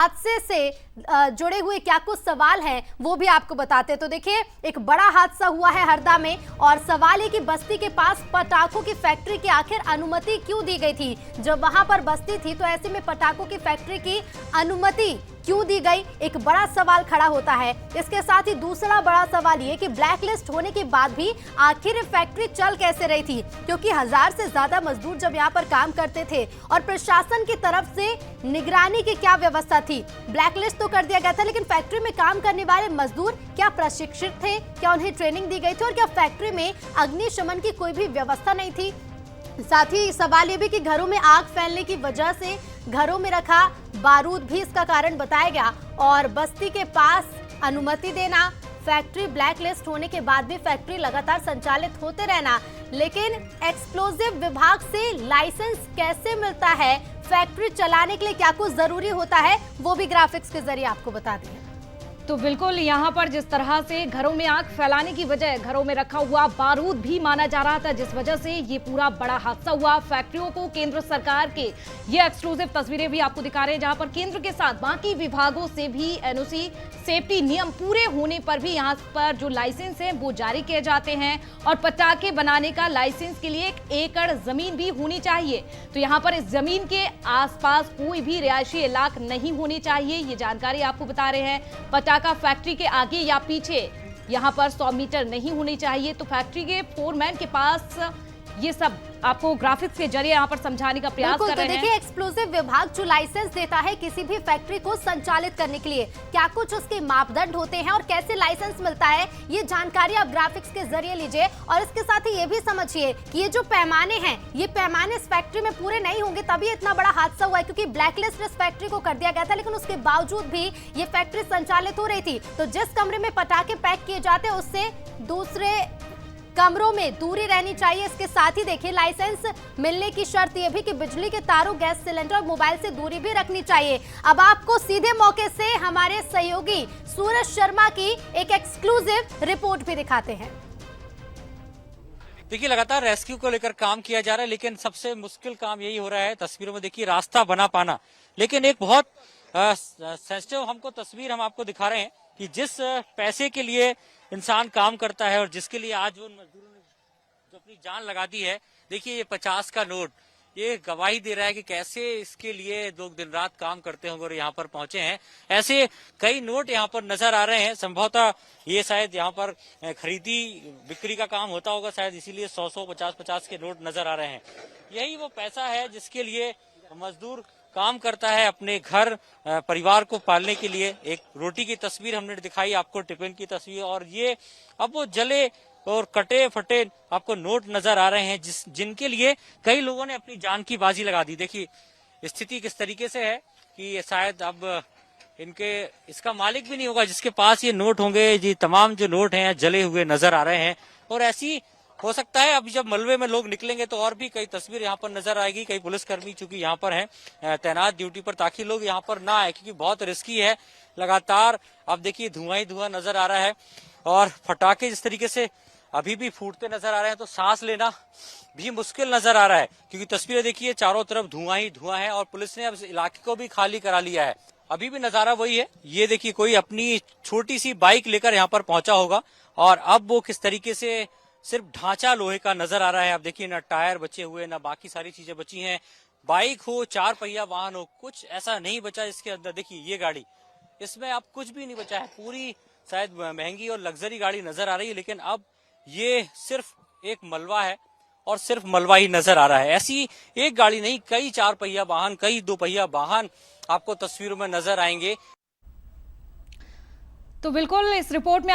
हादसे से जुड़े हुए क्या कुछ सवाल हैं वो भी आपको बताते हैं। तो देखिए, एक बड़ा हादसा हुआ है हरदा में और सवाल है कि बस्ती के पास पटाखों की फैक्ट्री की आखिर अनुमति क्यों दी गई थी। जब वहां पर बस्ती थी तो ऐसे में पटाखों की फैक्ट्री की अनुमति क्यों दी गई, एक बड़ा सवाल खड़ा होता है। इसके साथ ही दूसरा बड़ा सवाल ये कि ब्लैक लिस्ट होने के बाद भी आखिर फैक्ट्री चल कैसे रही थी, क्योंकि 1000 से ज्यादा मजदूर जब यहाँ पर काम करते थे और प्रशासन की तरफ से निगरानी की क्या व्यवस्था थी। ब्लैक लिस्ट तो कर दिया गया था, लेकिन फैक्ट्री में काम करने वाले मजदूर क्या प्रशिक्षित थे, क्या उन्हें ट्रेनिंग दी गई थी और क्या फैक्ट्री में अग्निशमन की कोई भी व्यवस्था नहीं थी। साथ ही सवाल ये भी कि घरों में आग फैलने की वजह से घरों में रखा बारूद भी इसका कारण बताया गया और बस्ती के पास अनुमति देना, फैक्ट्री ब्लैक लिस्ट होने के बाद भी फैक्ट्री लगातार संचालित होते रहना, लेकिन एक्सप्लोजिव विभाग से लाइसेंस कैसे मिलता है, फैक्ट्री चलाने के लिए क्या कुछ जरूरी होता है, वो भी ग्राफिक्स के जरिए आपको बता दें। तो बिल्कुल यहाँ पर जिस तरह से घरों में आग फैलाने की वजह घरों में रखा हुआ बारूद भी माना जा रहा था, जिस वजह से ये पूरा बड़ा हादसा हुआ। फैक्ट्रियों को केंद्र सरकार के ये एक्सक्लूसिव तस्वीरें भी आपको दिखा रहे हैं, जहां पर केंद्र के साथ बाकी विभागों से भी एनओसी सेफ्टी नियम पूरे होने पर भी यहाँ पर जो लाइसेंस है वो जारी किए जाते हैं और पटाखे बनाने का लाइसेंस के लिए 1 एकड़ जमीन भी होनी चाहिए। तो यहाँ पर इस जमीन के आसपास कोई भी रिहायशी इलाका नहीं होनी चाहिए, ये जानकारी आपको बता रहे हैं। पटाखा फैक्ट्री के आगे या पीछे यहाँ पर 100 मीटर नहीं होनी चाहिए। तो फैक्ट्री के फोरमैन के पास ये सब आपको ग्राफिक्स के जरिए यहाँ पर समझाने का प्रयास कर रहे हैं। देखिए, एक्सप्लोजिव विभाग जो लाइसेंस देता है किसी भी फैक्ट्री को संचालित करने के लिए, क्या कुछ उसके मापदंड होते हैं और कैसे लाइसेंस मिलता है, ये जानकारी आप ग्राफिक्स के जरिए लीजिए। और इसके साथ ही ये भी समझिए कि ये जो पैमाने हैं, ये पैमाने इस फैक्ट्री में पूरे नहीं होंगे तभी इतना बड़ा हादसा हुआ है, क्योंकि ब्लैकलिस्ट इस फैक्ट्री को कर दिया गया था, लेकिन उसके बावजूद भी ये फैक्ट्री संचालित हो रही थी। तो जिस कमरे में पटाखे पैक किए जाते हैं उससे दूसरे कमरों में दूरी रहनी चाहिए। इसके साथ ही देखिए, लाइसेंस मिलने की शर्त यह भी कि बिजली के तारों, गैस सिलेंडर और मोबाइल से दूरी भी रखनी चाहिए। अब आपको सीधे मौके से हमारे सहयोगी सूरज शर्मा की एक एक्सक्लूसिव रिपोर्ट भी दिखाते हैं। देखिए, लगातार रेस्क्यू को लेकर काम किया जा रहा है, लेकिन सबसे मुश्किल काम यही हो रहा है। तस्वीरों में देखिए रास्ता बना पाना, लेकिन एक बहुत सेंसिटिव हमको तस्वीर हम आपको दिखा रहे हैं कि जिस पैसे के लिए इंसान काम करता है और जिसके लिए आज उन मजदूरों ने जो अपनी जान लगा दी है, देखिए ये 50 का नोट ये गवाही दे रहा है कि कैसे इसके लिए लोग दिन रात काम करते होंगे और यहाँ पर पहुंचे हैं। ऐसे कई नोट यहाँ पर नजर आ रहे हैं। संभवतः ये शायद यहाँ पर खरीदी बिक्री का काम होता होगा, शायद इसीलिए 100 50 के नोट नजर आ रहे हैं। यही वो पैसा है जिसके लिए मजदूर काम करता है अपने घर परिवार को पालने के लिए। एक रोटी की तस्वीर हमने दिखाई आपको, टिफिन की तस्वीर, और ये अब वो जले और कटे फटे आपको नोट नजर आ रहे हैं जिनके लिए कई लोगों ने अपनी जान की बाजी लगा दी। देखिए स्थिति किस तरीके से है कि शायद अब इनके इसका मालिक भी नहीं होगा जिसके पास ये नोट होंगे। जी तमाम जो नोट हैं जले हुए नजर आ रहे हैं और ऐसी हो सकता है अभी जब मलबे में लोग निकलेंगे तो और भी कई तस्वीर यहाँ पर नजर आएगी। कई पुलिसकर्मी चूंकि यहाँ पर हैं तैनात ड्यूटी पर, ताकि लोग यहाँ पर ना आए, क्योंकि बहुत रिस्की है। लगातार अब देखिए धुआं ही धुआं नजर आ रहा है और फटाके जिस तरीके से अभी भी फूटते नजर आ रहे हैं तो सांस लेना भी मुश्किल नजर आ रहा है, क्योंकि तस्वीरें देखिए चारों तरफ धुआं ही धुआं है और पुलिस ने अब इस इलाके को भी खाली करा लिया है। अभी भी नजारा वही है। ये देखिए कोई अपनी छोटी सी बाइक लेकर यहाँ पर पहुंचा होगा और अब वो किस तरीके से सिर्फ ढांचा लोहे का नजर आ रहा है। आप देखिए ना टायर बचे हुए, ना बाकी सारी चीजें बची हैं। बाइक हो, 4 पहिया वाहन हो, कुछ ऐसा नहीं बचा इसके अंदर। देखिए ये गाड़ी, इसमें अब कुछ भी नहीं बचा है। पूरी शायद महंगी और लग्जरी गाड़ी नजर आ रही है, लेकिन अब ये सिर्फ एक मलबा है और सिर्फ मलबा ही नजर आ रहा है। ऐसी एक गाड़ी नहीं, कई 4 पहिया वाहन, कई 2 पहिया वाहन आपको तस्वीरों में नजर आएंगे। तो बिल्कुल इस रिपोर्ट में